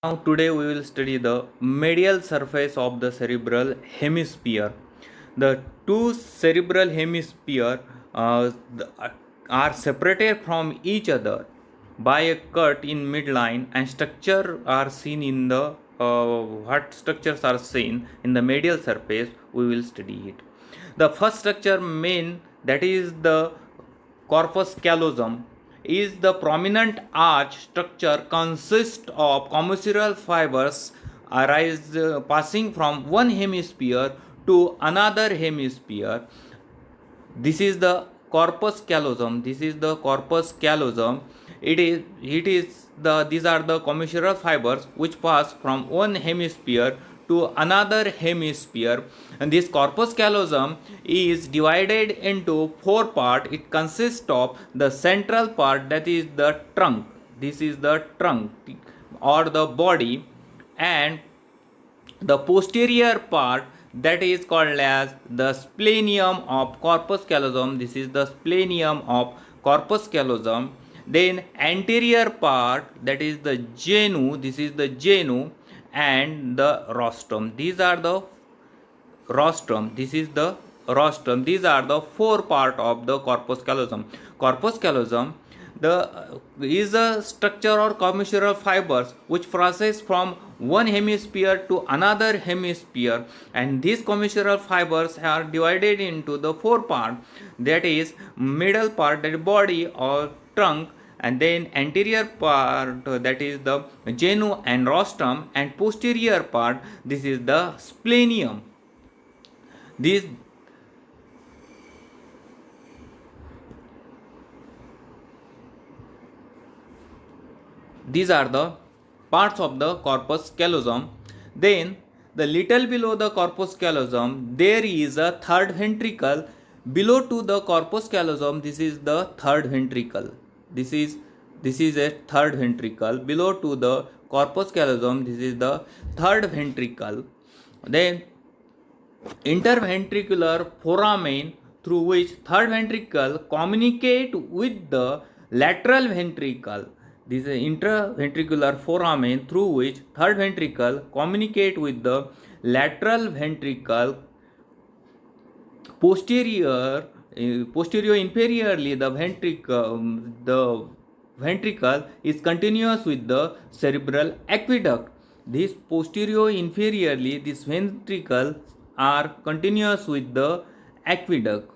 Now, today we will study the medial surface of the cerebral hemisphere. The two cerebral hemisphere are separated from each other by a cut in midline, and structure are seen in the what structures are seen in the medial surface. We will study it. The first structure main, that is the corpus callosum, is the prominent arch structure consists of commissural fibers arise passing from one hemisphere to another hemisphere. This is the corpus callosum. This is the corpus callosum. It is the these are the commissural fibers which pass from one hemisphere to another hemisphere, and this corpus callosum is divided into four parts. It consists of the central part, that is the trunk. This is the trunk or the body, and the posterior part, that is called as the splenium of corpus callosum. This is the splenium of corpus callosum. Then anterior part, that is the genu. This is the genu, and the rostrum. These are the rostrum. This is the rostrum. These are the four part of the corpus callosum. Corpus callosum is a structure or commissural fibers which process from one hemisphere to another hemisphere, and these commissural fibers are divided into the four part, that is middle part, that body or trunk, and then anterior part, that is the genu and rostrum, and posterior part, this is the splenium. These these are the parts of the corpus callosum. Then the little below the corpus callosum there is a third ventricle. Below to the corpus callosum, this is the third ventricle. This is a third ventricle. Below to the corpus callosum, this is the third ventricle. Then interventricular foramen, through which third ventricle communicate with the lateral ventricle. This is interventricular foramen through which third ventricle communicate with the lateral ventricle. Posterior inferiorly, the ventricle is continuous with the cerebral aqueduct. This posterior inferiorly, this ventricle are continuous with the aqueduct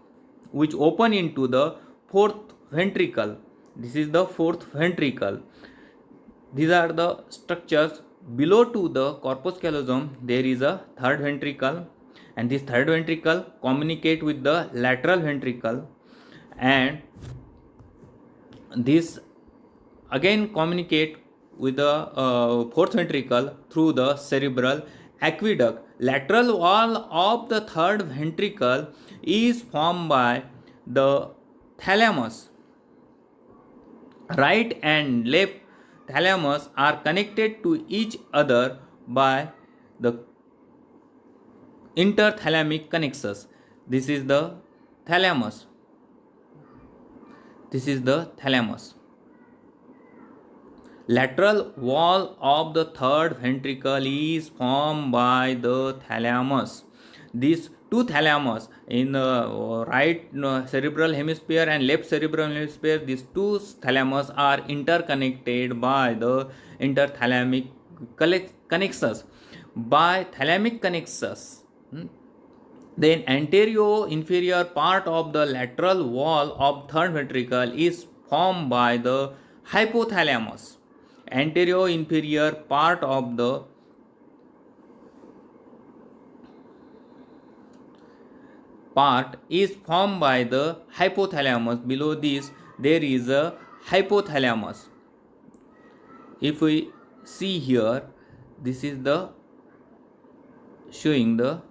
which open into the fourth ventricle. This is the fourth ventricle. These are the structures. Below to the corpus callosum there is a third ventricle, and this third ventricle communicate with the lateral ventricle, and this again communicate with the fourth ventricle through the cerebral aqueduct. Lateral wall of the third ventricle is formed by the thalamus. Right and left thalamus are connected to each other by the interthalamic connexus. This is the thalamus. This is the thalamus. Lateral wall of the third ventricle is formed by the thalamus. These two thalamus in the right cerebral hemisphere and left cerebral hemisphere, these two thalamus are interconnected by the interthalamic connexus. By thalamic connexus, then anterior inferior part of the lateral wall of third ventricle is formed by the hypothalamus. Anterior inferior part of the part is formed by the hypothalamus. Below this there is a hypothalamus. If we see here, this is the showing the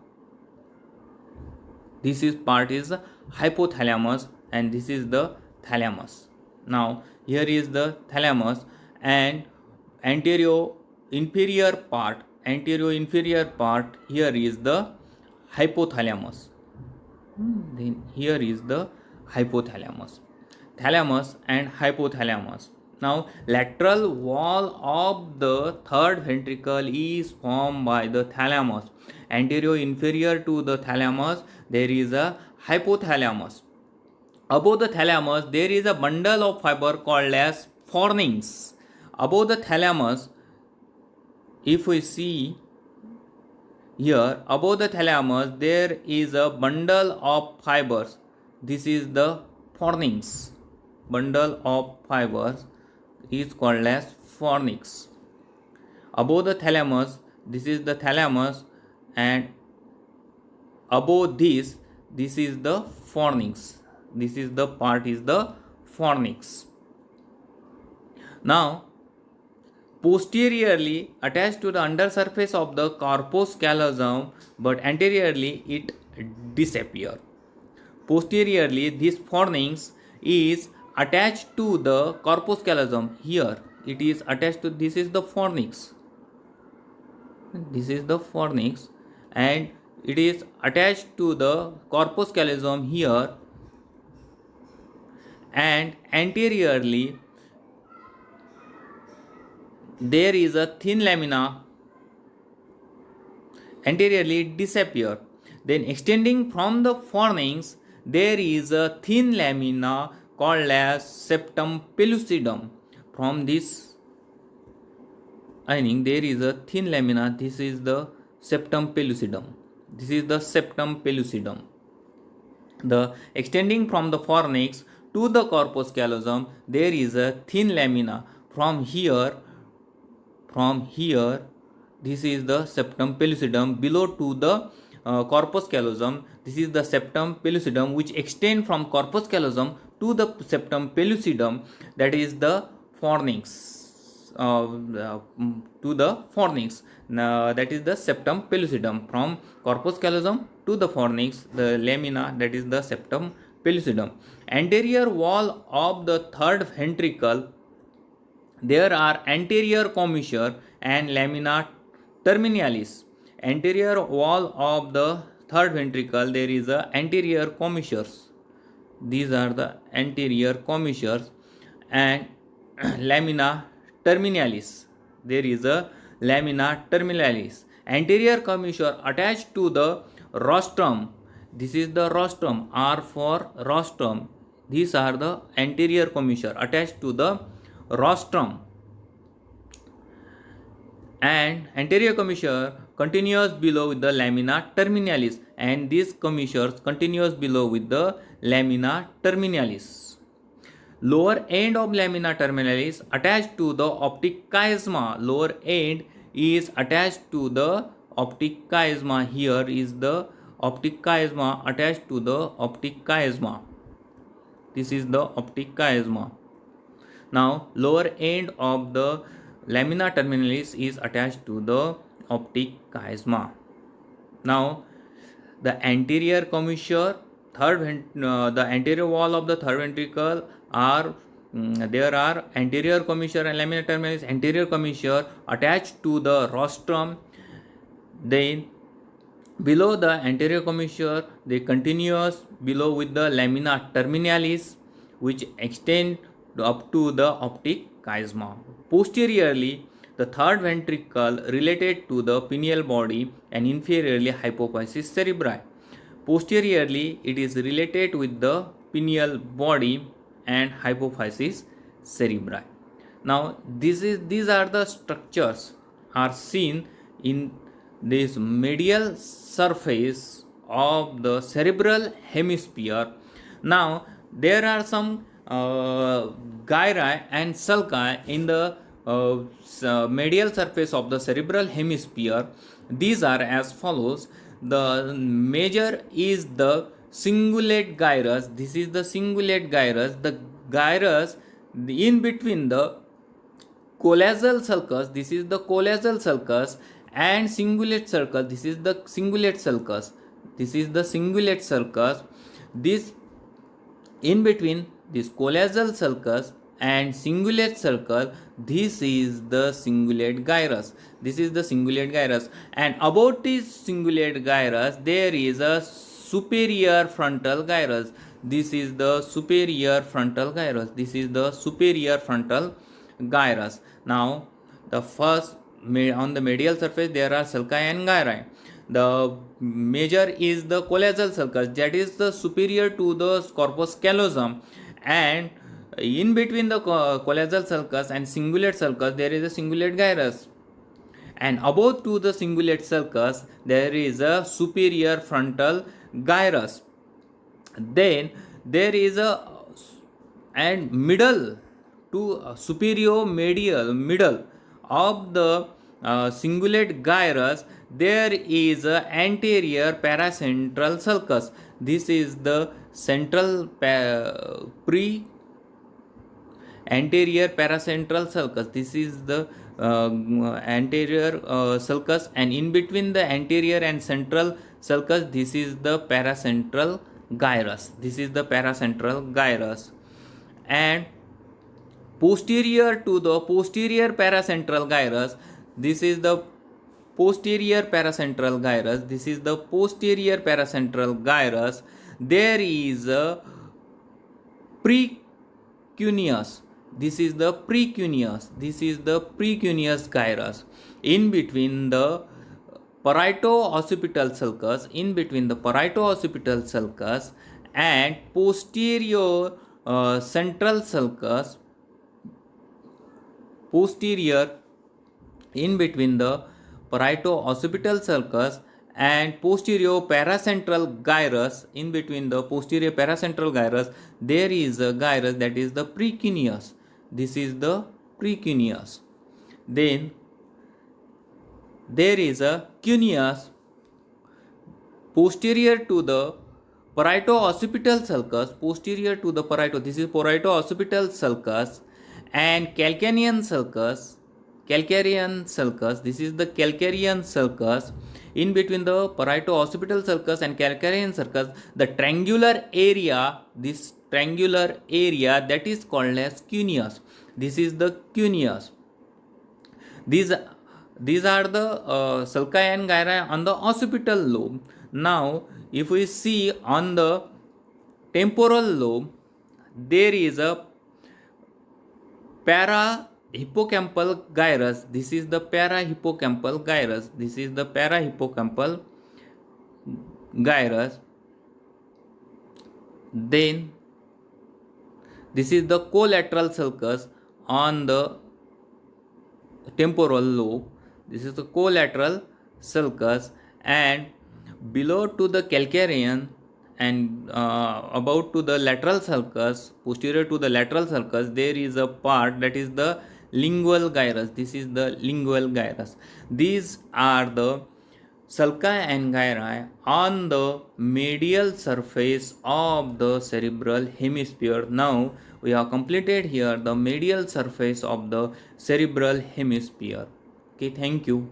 this is part is hypothalamus, and this is the thalamus. Now here is the thalamus, and anterior inferior part here is the hypothalamus. Then here is the hypothalamus. Thalamus and hypothalamus. Now, lateral wall of the third ventricle is formed by the thalamus. Anterior inferior to the thalamus, there is a hypothalamus. Above the thalamus, there is a bundle of fiber called as fornix. Above the thalamus, if we see here, above the thalamus, there is a bundle of fibers. This is the fornix. Bundle of fibers is called as fornix. Above the thalamus, this is the thalamus, and above this is the fornix. This is the part is the fornix. Now, posteriorly attached to the undersurface of the corpus callosum, but anteriorly it disappear. Posteriorly, this fornix is attached to the corpus callosum. Here it is attached to, this is the fornix. This is the fornix, and it is attached to the corpus callosum here, and anteriorly there is a thin lamina. Anteriorly it disappear. Then extending from the fornix, there is a thin lamina called as septum pellucidum. From this ining, there is a thin lamina. This is the septum pellucidum. This is the septum pellucidum. The extending from the fornix to the corpus callosum, there is a thin lamina. From here, this is the septum pellucidum. Below to the corpus callosum, this is the septum pellucidum, which extend from corpus callosum to the septum pellucidum, that is the fornix. To the fornix, that is the septum pellucidum. From corpus callosum to the fornix, the lamina, that is the septum pellucidum. Anterior wall of the third ventricle, there are anterior commissure and lamina terminalis. Anterior wall of the third ventricle, there is a anterior commissures. These are the anterior commissures, and lamina terminalis. There is a lamina terminalis. Anterior commissure attached to the rostrum. This is the rostrum. R for rostrum. These are the anterior commissure attached to the rostrum, and anterior commissure continues below with the lamina terminalis, and these commissures continues below with the lamina terminalis. Lower end of lamina terminalis attached to the optic chiasma. Lower end is attached to the optic chiasma. Here is the optic chiasma attached to the optic chiasma. This is the optic chiasma. Now, lower end of the lamina terminalis is attached to the optic chiasma. Now, the anterior commissure, the anterior wall of the third ventricle are there are anterior commissure and lamina terminalis. Anterior commissure attached to the rostrum. Then below the anterior commissure, they continuous below with the lamina terminalis, which extend up to the optic chiasma. Posteriorly, the third ventricle related to the pineal body, and inferiorly hypophysis cerebri. Posteriorly, it is related with the pineal body and hypophysis cerebri. Now, these are the structures are seen in this medial surface of the cerebral hemisphere. Now, there are some gyri and sulci in the medial surface of the cerebral hemisphere. These are as follows. The major is the cingulate gyrus. This is the cingulate gyrus. The gyrus in between the collateral sulcus, this is the collateral sulcus, and cingulate sulcus, this is the cingulate sulcus. This is the cingulate sulcus. This in between this collateral sulcus and cingulate sulcus, this is the cingulate gyrus. This is the cingulate gyrus, and about this cingulate gyrus there is a superior frontal gyrus. This is the superior frontal gyrus. This is the superior frontal gyrus. Now, the first on the medial surface there are sulci and gyri. The major is the collateral sulcus, that is the superior to the corpus callosum, and in between the collateral sulcus and cingulate sulcus there is a cingulate gyrus, and above to the cingulate sulcus there is a superior frontal gyrus. Then there is a and middle to superior medial middle of the cingulate gyrus there is a anterior paracentral sulcus. This is the central pre anterior paracentral sulcus. This is the anterior sulcus, and in between the anterior and central sulcus this is the paracentral gyrus. This is the paracentral gyrus. And posterior to the posterior paracentral gyrus, this is the posterior paracentral gyrus. This is the posterior paracentral gyrus. There is a precuneus. This is the precuneus. This is the precuneus gyrus. In between the parieto-occipital sulcus, in between the parieto-occipital sulcus and posterior central sulcus, posterior in between the parieto-occipital sulcus and posterior paracentral gyrus, in between the posterior paracentral gyrus there is a gyrus, that is the precuneus. This is the precuneus. Then there is a cuneus posterior to the parieto-occipital sulcus, posterior to the parieto, this is parieto-occipital sulcus, and calcanean sulcus, this is the calcarean sulcus. In between the parieto-occipital sulcus and calcarean sulcus, the triangular area, this triangular area that is called as cuneus. This is the cuneus. These are the sulci and gyri on the occipital lobe. Now, if we see on the temporal lobe, there is a parahippocampal gyrus. This is the parahippocampal gyrus. This is the parahippocampal gyrus. Then this is the collateral sulcus on the temporal lobe. This is the collateral sulcus, and below to the calcarean and about to the lateral sulcus, posterior to the lateral sulcus, there is a part that is the lingual gyrus. This is the lingual gyrus. These are the sulci and gyri on the medial surface of the cerebral hemisphere. Now we have completed here the medial surface of the cerebral hemisphere. Okay, thank you.